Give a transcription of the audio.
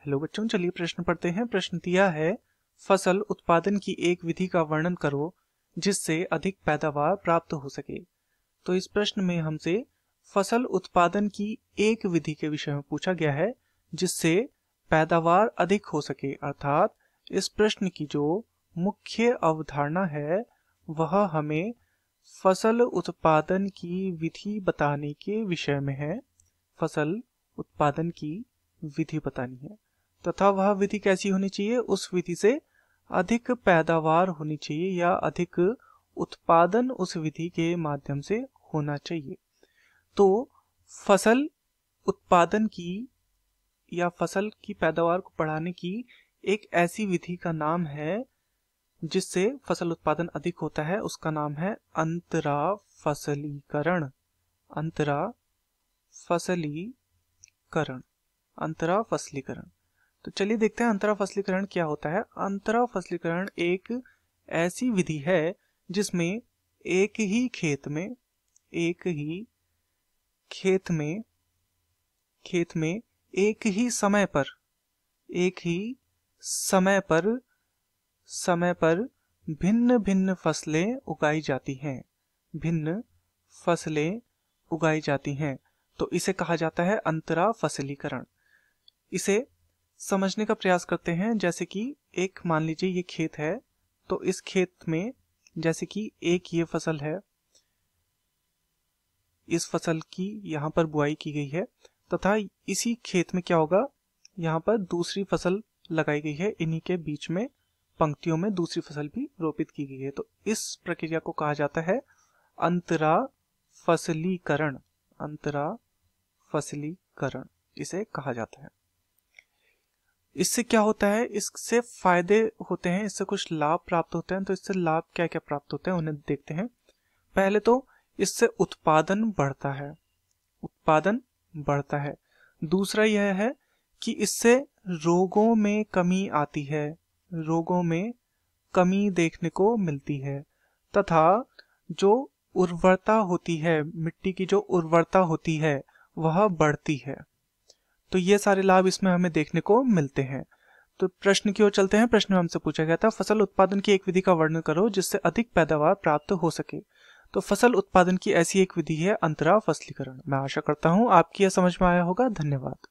Hello बच्चों, चलिए प्रश्न पढ़ते हैं। प्रश्न दिया है, फसल उत्पादन की एक विधि का वर्णन करो जिससे अधिक पैदावार प्राप्त हो सके। तो इस प्रश्न में हमसे फसल उत्पादन की एक विधि के विषय में पूछा गया है जिससे पैदावार अधिक हो सके। अर्थात इस प्रश्न की जो मुख्य अवधारणा है वह हमें फसल उत्पादन की विधि बताने के विषय में है। फसल उत्पादन की विधि बतानी है तथा वह विधि कैसी होनी चाहिए, उस विधि से अधिक पैदावार होनी चाहिए या अधिक उत्पादन उस विधि के माध्यम से होना चाहिए। तो फसल उत्पादन की या फसल की पैदावार को बढ़ाने की एक ऐसी विधि का नाम है जिससे फसल उत्पादन अधिक होता है, उसका नाम है अंतरा फसलीकरण। अंतरा फसलीकरण, अंतरा फसलीकरण। तो चलिए देखते हैं अंतरा फसलीकरण क्या होता है। अंतरा फसलीकरण एक ऐसी विधि है जिसमें एक ही खेत में एक ही समय पर भिन्न भिन्न फसलें उगाई जाती हैं। भिन्न फसलें उगाई जाती हैं तो इसे कहा जाता है अंतरा फसलीकरण। इसे समझने का प्रयास करते हैं। जैसे कि एक मान लीजिए ये खेत है, तो इस खेत में जैसे कि एक ये फसल है, इस फसल की यहाँ पर बुआई की गई है तथा इसी खेत में क्या होगा, यहाँ पर दूसरी फसल लगाई गई है, इन्हीं के बीच में पंक्तियों में दूसरी फसल भी रोपित की गई है। तो इस प्रक्रिया को कहा जाता है अंतरा फसलीकरण। अंतरा फसलीकरण इसे कहा जाता है। इससे क्या होता है, इससे फायदे होते हैं, इससे कुछ लाभ प्राप्त होते हैं। तो इससे लाभ क्या क्या प्राप्त होते हैं उन्हें देखते हैं। पहले तो इससे उत्पादन बढ़ता है, उत्पादन बढ़ता है। दूसरा यह है कि इससे रोगों में कमी आती है, रोगों में कमी देखने को मिलती है तथा जो उर्वरता होती है, मिट्टी की जो उर्वरता होती है वह बढ़ती है। तो ये सारे लाभ इसमें हमें देखने को मिलते हैं। तो प्रश्न की ओर चलते हैं। प्रश्न में हमसे पूछा गया था, फसल उत्पादन की एक विधि का वर्णन करो जिससे अधिक पैदावार प्राप्त हो सके। तो फसल उत्पादन की ऐसी एक विधि है अंतरा फसलीकरण। मैं आशा करता हूं आपकी यह समझ में आया होगा। धन्यवाद।